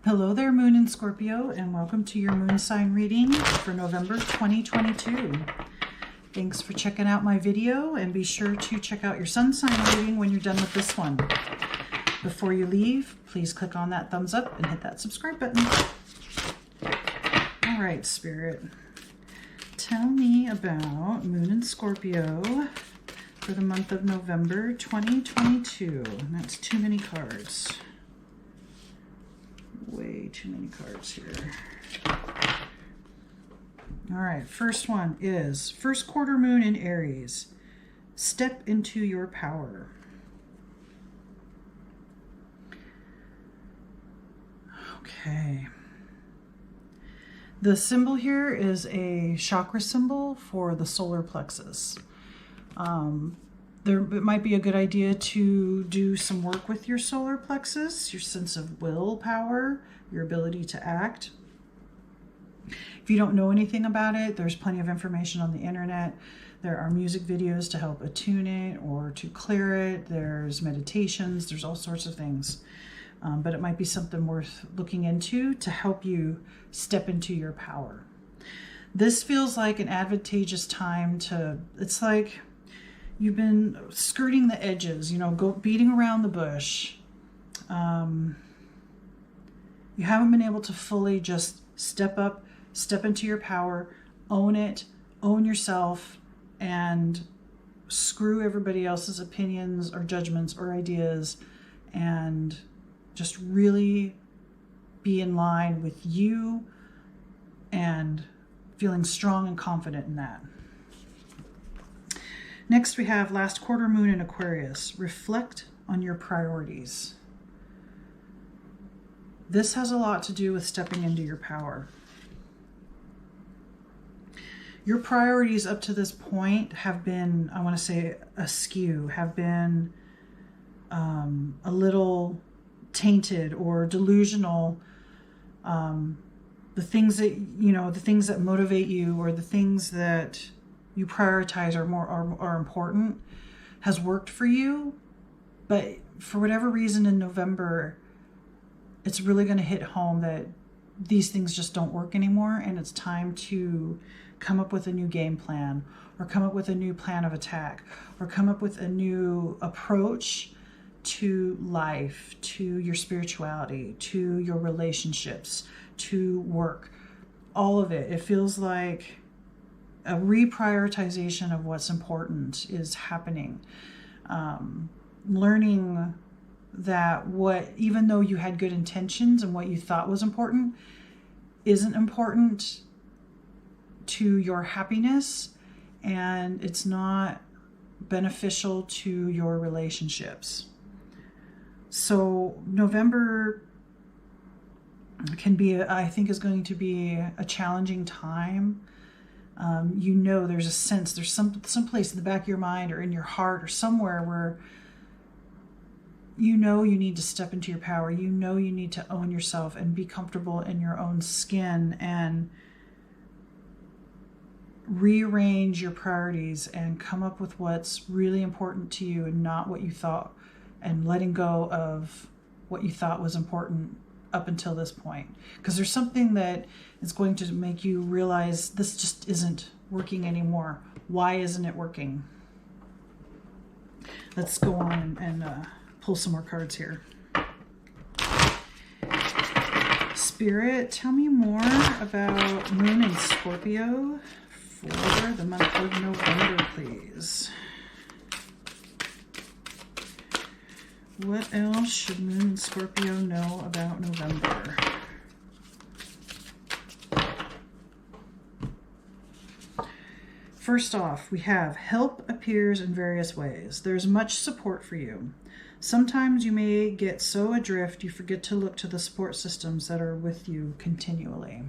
Hello there, Moon in Scorpio, and welcome to your moon sign reading for November 2022. Thanks for checking out my video, and be sure to check out your sun sign reading when you're done with this one. Before you leave, please click on that thumbs up and hit that subscribe button. All right, Spirit, tell me about Moon in Scorpio for the month of November 2022. And that's too many cards. Way too many cards here. All right, first one is first quarter moon in Aries. Step into your power. Okay. The symbol here is a chakra symbol for the solar plexus. It might be a good idea to do some work with your solar plexus, your sense of willpower, your ability to act. If you don't know anything about it, there's plenty of information on the internet. There are music videos to help attune it or to clear it. There's meditations, there's all sorts of things. But it might be something worth looking into to help you step into your power. This feels like an advantageous time it's like you've been skirting the edges, beating around the bush. You haven't been able to fully just step up, step into your power, own it, own yourself, and screw everybody else's opinions or judgments or ideas, and just really be in line with you and feeling strong and confident in that. Next, we have last quarter moon in Aquarius. Reflect on your priorities. This has a lot to do with stepping into your power. Your priorities up to this point have been, I want to say, askew, have been a little tainted or delusional. The things that motivate you, or the things that you prioritize are important, has worked for you, but for whatever reason in November, it's really going to hit home that these things just don't work anymore, and it's time to come up with a new game plan, or come up with a new plan of attack, or come up with a new approach to life, to your spirituality, to your relationships, to work, all of it. It feels like a reprioritization of what's important is happening. Learning that even though you had good intentions and what you thought was important, isn't important to your happiness, and it's not beneficial to your relationships. So November is going to be a challenging time. There's a sense, there's some place in the back of your mind or in your heart or somewhere where you need to step into your power. You need to own yourself and be comfortable in your own skin and rearrange your priorities and come up with what's really important to you and not what you thought, and letting go of what you thought was important up until this point. Because there's something that is going to make you realize this just isn't working anymore. Why isn't it working? Let's go on and pull some more cards here. Spirit, tell me more about Moon in Scorpio for the month of November, please. What else should Moon in Scorpio know about November? First off, we have help appears in various ways. There's much support for you. Sometimes you may get so adrift you forget to look to the support systems that are with you continually.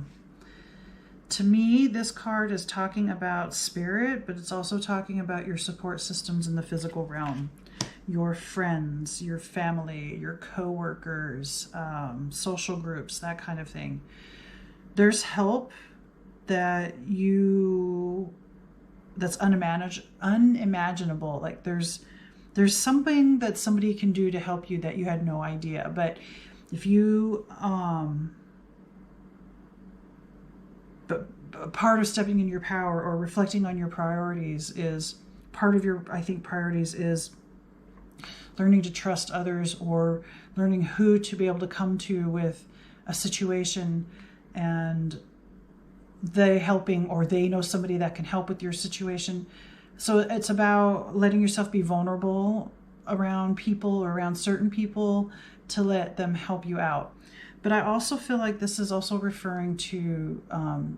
To me, this card is talking about spirit, but it's also talking about your support systems in the physical realm. Your friends, your family, your co-workers, social groups, that kind of thing. There's help that's unimaginable. Like there's something that somebody can do to help you that you had no idea. But if you part of stepping in your power or reflecting on your priorities is part of your, I think, priorities is learning to trust others, or learning who to be able to come to with a situation, and they helping, or they know somebody that can help with your situation. So it's about letting yourself be vulnerable around people, or around certain people, to let them help you out. But I also feel like this is also referring to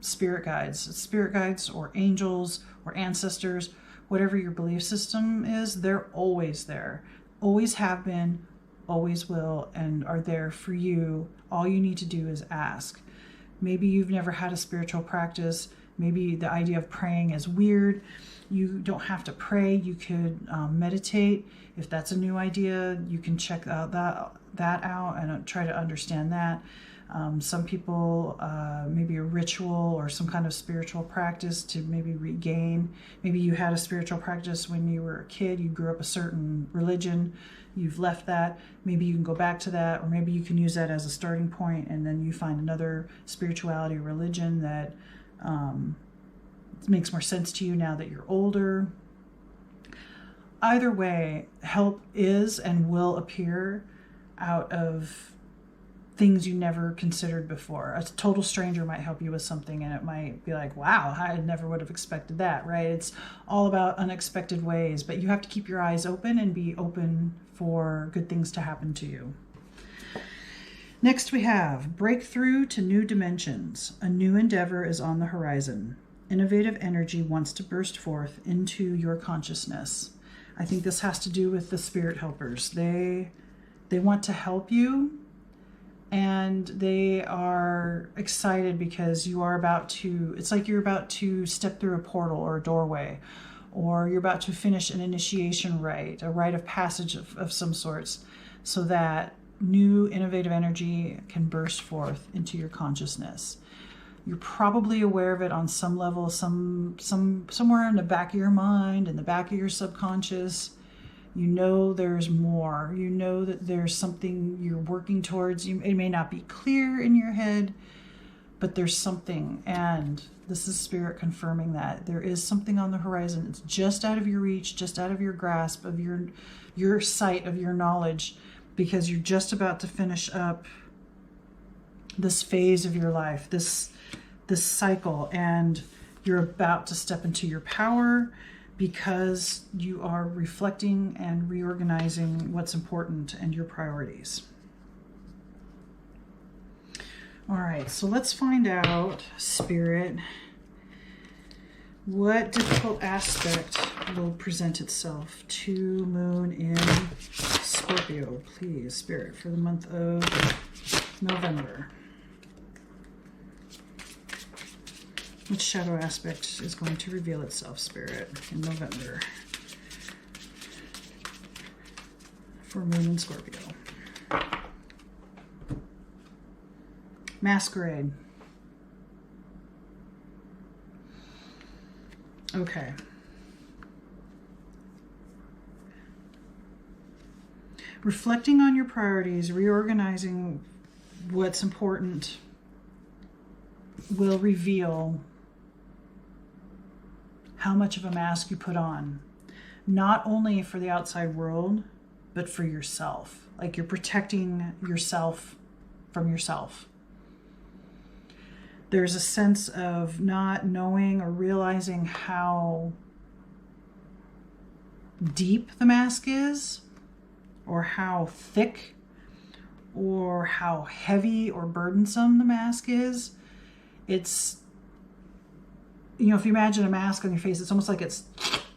spirit guides or angels or ancestors, whatever your belief system is. They're always there, always have been, always will, and are there for you. All you need to do is ask. Maybe you've never had a spiritual practice. Maybe the idea of praying is weird. You don't have to pray. You could meditate. If that's a new idea, you can check out that out and try to understand that. Some people, maybe a ritual or some kind of spiritual practice to maybe regain. Maybe you had a spiritual practice when you were a kid. You grew up a certain religion. You've left that. Maybe you can go back to that, or maybe you can use that as a starting point, and then you find another spirituality or religion that makes more sense to you now that you're older. Either way, help is and will appear out of things you never considered before. A total stranger might help you with something, and it might be like, wow, I never would have expected that, right? It's all about unexpected ways, but you have to keep your eyes open and be open for good things to happen to you. Next we have breakthrough to new dimensions. A new endeavor is on the horizon. Innovative energy wants to burst forth into your consciousness. I think this has to do with the spirit helpers. They want to help you, and they are excited because you are about to, it's like you're about to step through a portal or a doorway, or you're about to finish an initiation rite, a rite of passage of some sorts, so that new innovative energy can burst forth into your consciousness. You're probably aware of it on some level, somewhere in the back of your mind, in the back of your subconscious. You know there's more. You know that there's something you're working towards. It may not be clear in your head, but there's something. And this is spirit confirming that. There is something on the horizon. It's just out of your reach, just out of your grasp, of your sight, of your knowledge, because you're just about to finish up this phase of your life, this cycle, and you're about to step into your power, because you are reflecting and reorganizing what's important and your priorities. All right, so let's find out, Spirit, what difficult aspect will present itself to Moon in Scorpio, please, Spirit, for the month of November. Which shadow aspect is going to reveal itself, Spirit, in November for Moon in Scorpio? Masquerade. Okay. Reflecting on your priorities, reorganizing what's important, will reveal how much of a mask you put on, not only for the outside world, but for yourself. Like you're protecting yourself from yourself. There's a sense of not knowing or realizing how deep the mask is, or how thick or how heavy or burdensome the mask is. It's, if you imagine a mask on your face, it's almost like it's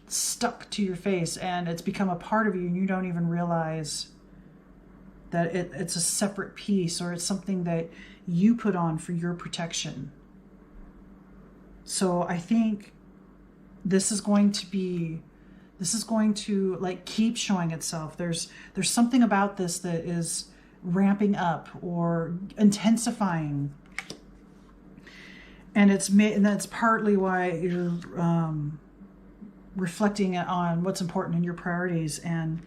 stuck to your face and it's become a part of you, and you don't even realize that it's a separate piece, or it's something that you put on for your protection. So I think this is going to like keep showing itself. There's something about this that is ramping up or intensifying. And that's partly why you're reflecting on what's important in your priorities. And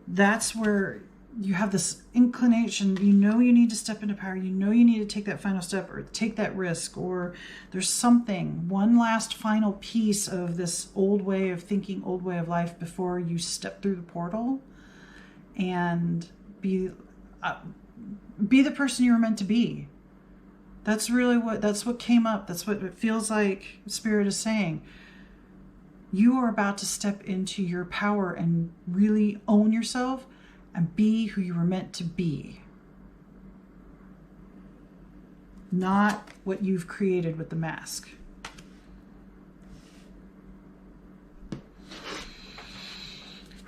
that's where you have this inclination, you know you need to step into power, you know you need to take that final step or take that risk, or there's something, one last final piece of this old way of thinking, old way of life before you step through the portal and be the person you were meant to be. That's what came up. That's what it feels like Spirit is saying. You are about to step into your power and really own yourself and be who you were meant to be. Not what you've created with the mask.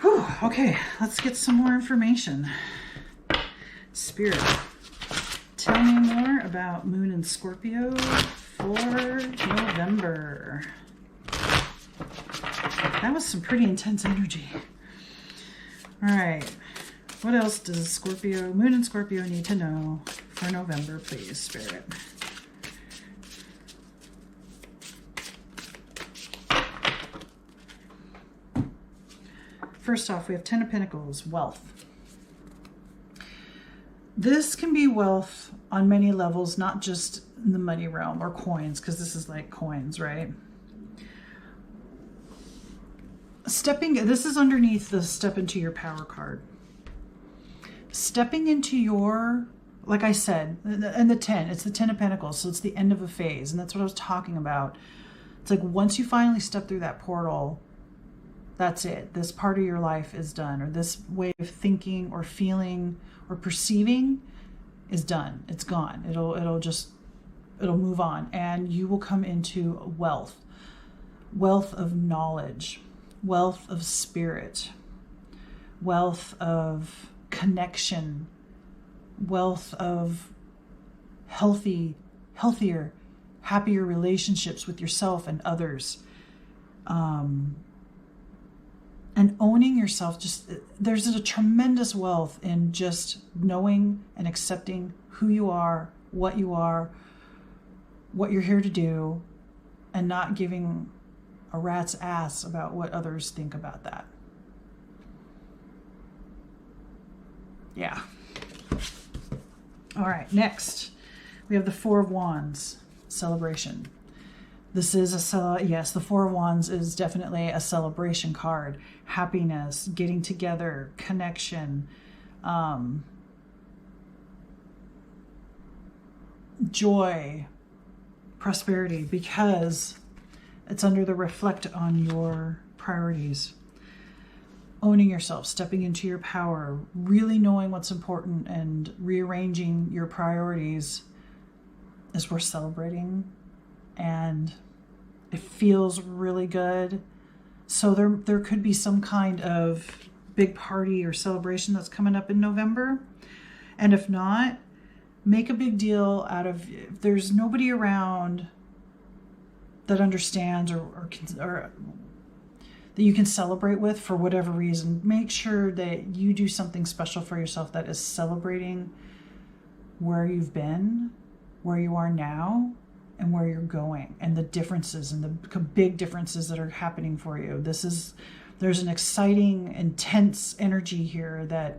Whew, okay, let's get some more information. Spirit, tell me more about Moon and Scorpio for November. That was some pretty intense energy. All right. What else does Moon and Scorpio need to know for November, please, Spirit? First off, we have Ten of Pentacles, wealth. This can be wealth on many levels, not just in the money realm or coins, because this is like coins, right? This is underneath the step into your power card. Stepping into your, like I said, and the 10, it's the 10 of Pentacles, so it's the end of a phase, and that's what I was talking about. It's like once you finally step through that portal, that's it. This part of your life is done, or this way of thinking or feeling or perceiving is done. It's gone. It'll move on, and you will come into wealth of knowledge, wealth of spirit, wealth of connection, wealth of healthier, happier relationships with yourself and others. And owning yourself, there's a tremendous wealth in just knowing and accepting who you are, what you're here to do, and not giving a rat's ass about what others think about that. Yeah. All right, next we have the Four of Wands, celebration. This is yes, the Four of Wands is definitely a celebration card. Happiness, getting together, connection, joy, prosperity, because it's under the reflect on your priorities. Owning yourself, stepping into your power, really knowing what's important and rearranging your priorities is worth celebrating. And it feels really good. So there could be some kind of big party or celebration that's coming up in November. And if not, make a big deal out of, if there's nobody around that understands or that you can celebrate with for whatever reason, make sure that you do something special for yourself that is celebrating where you've been, where you are now, and where you're going, and the differences and the big differences that are happening for you. There's an exciting, intense energy here that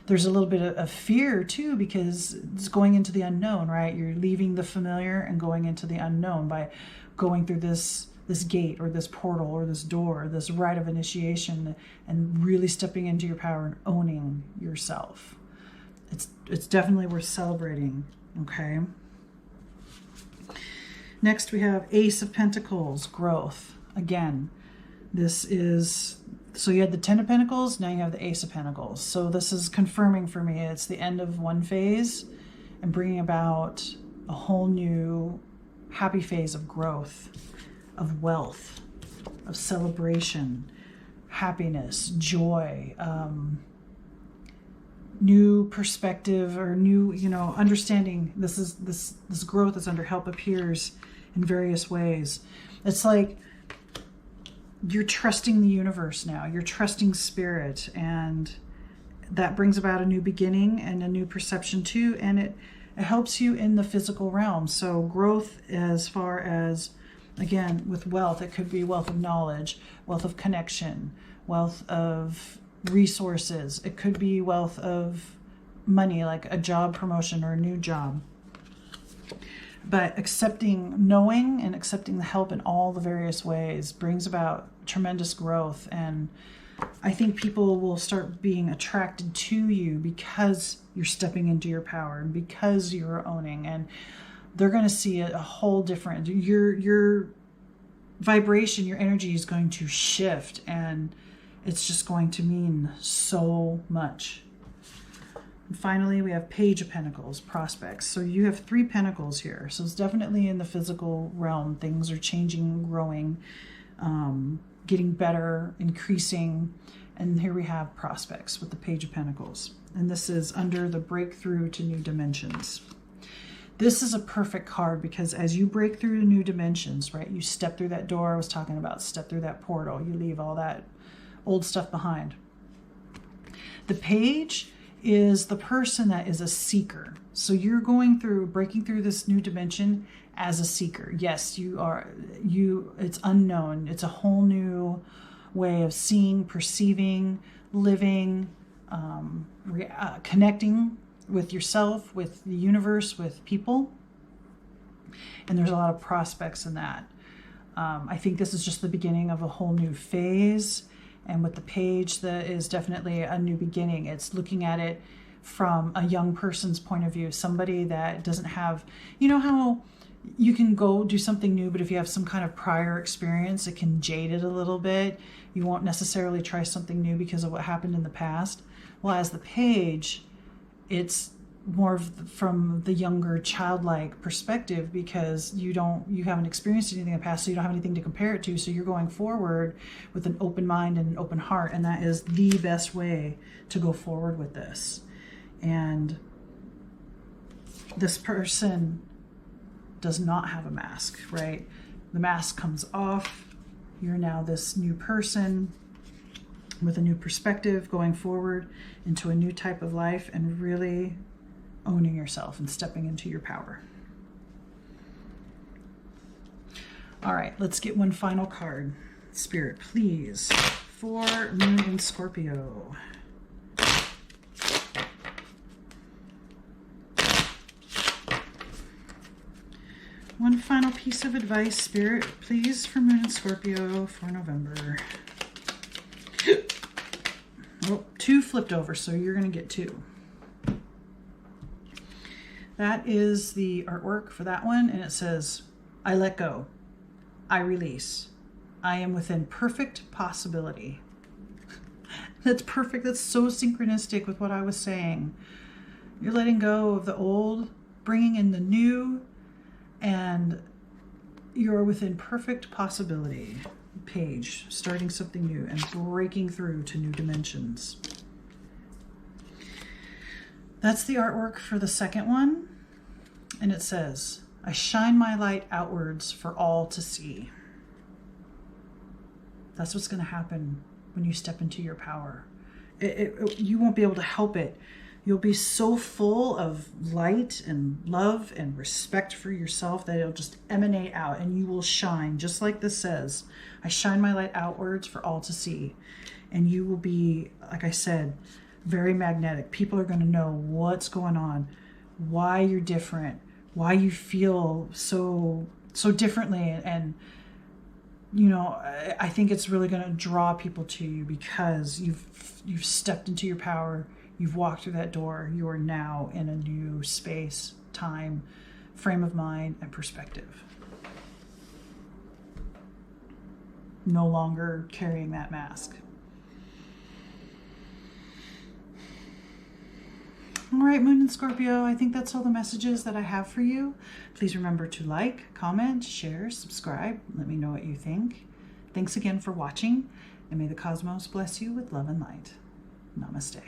there's a little bit of fear too, because it's going into the unknown, right? You're leaving the familiar and going into the unknown by going through this gate or this portal or this door, this rite of initiation, and really stepping into your power and owning yourself. It's definitely worth celebrating, okay? Next we have Ace of Pentacles, growth. Again, this is, so you had the 10 of Pentacles, now you have the Ace of Pentacles. So this is confirming for me, it's the end of one phase and bringing about a whole new happy phase of growth, of wealth, of celebration, happiness, joy, new perspective or new, understanding. This growth is under help appears in various ways. It's like you're trusting the universe now. You're trusting spirit, and that brings about a new beginning and a new perception too. And it helps you in the physical realm. So growth, as far as, again, with wealth, it could be wealth of knowledge, wealth of connection, wealth of resources. It could be wealth of money, like a job promotion or a new job. But knowing and accepting the help in all the various ways brings about tremendous growth. And I think people will start being attracted to you because you're stepping into your power and because you're owning, and they're going to see a whole different, your vibration, your energy is going to shift, and it's just going to mean so much. And finally, we have Page of Pentacles, prospects. So you have 3 pentacles here. So it's definitely in the physical realm. Things are changing, growing, getting better, increasing. And here we have prospects with the Page of Pentacles. And this is under the breakthrough to new dimensions. This is a perfect card because as you break through to new dimensions, right, you step through that door I was talking about, step through that portal, you leave all that old stuff behind. The Page is the person that is a seeker. So you're breaking through this new dimension as a seeker. Yes, it's unknown. It's a whole new way of seeing, perceiving, living, connecting with yourself, with the universe, with people. And there's a lot of prospects in that. I think this is just the beginning of a whole new phase. And with the Page, that is definitely a new beginning. It's looking at it from a young person's point of view, somebody that doesn't have, you know how you can go do something new, but if you have some kind of prior experience, it can jade it a little bit. You won't necessarily try something new because of what happened in the past. Well, as the Page, it's more from the younger childlike perspective because you haven't experienced anything in the past, so you don't have anything to compare it to. So you're going forward with an open mind and an open heart, and that is the best way to go forward with this. And this person does not have a mask, right? The mask comes off. You're now this new person with a new perspective going forward into a new type of life and really owning yourself and stepping into your power. All right, let's get one final card. Spirit, please, for Moon and Scorpio. One final piece of advice, Spirit, please, for Moon and Scorpio for November. Oh, 2 flipped over, so you're going to get 2. That is the artwork for that one, and it says, I let go. I release. I am within perfect possibility. That's perfect. That's so synchronistic with what I was saying. You're letting go of the old, bringing in the new, and you're within perfect possibility. Page, starting something new and breaking through to new dimensions. That's the artwork for the second one. And it says, I shine my light outwards for all to see. That's what's going to happen when you step into your power. You won't be able to help it. You'll be so full of light and love and respect for yourself that it'll just emanate out, and you will shine, just like this says, I shine my light outwards for all to see. And you will be, like I said, very magnetic. People are going to know what's going on, why you're different, why you feel so differently. And you know, I think it's really going to draw people to you because you've stepped into your power. You've walked through that door. You are now in a new space, time, frame of mind, and perspective. No longer carrying that mask. All right, Moon and Scorpio, I think that's all the messages that I have for you. Please remember to like, comment, share, subscribe. Let me know what you think. Thanks again for watching, and may the cosmos bless you with love and light. Namaste.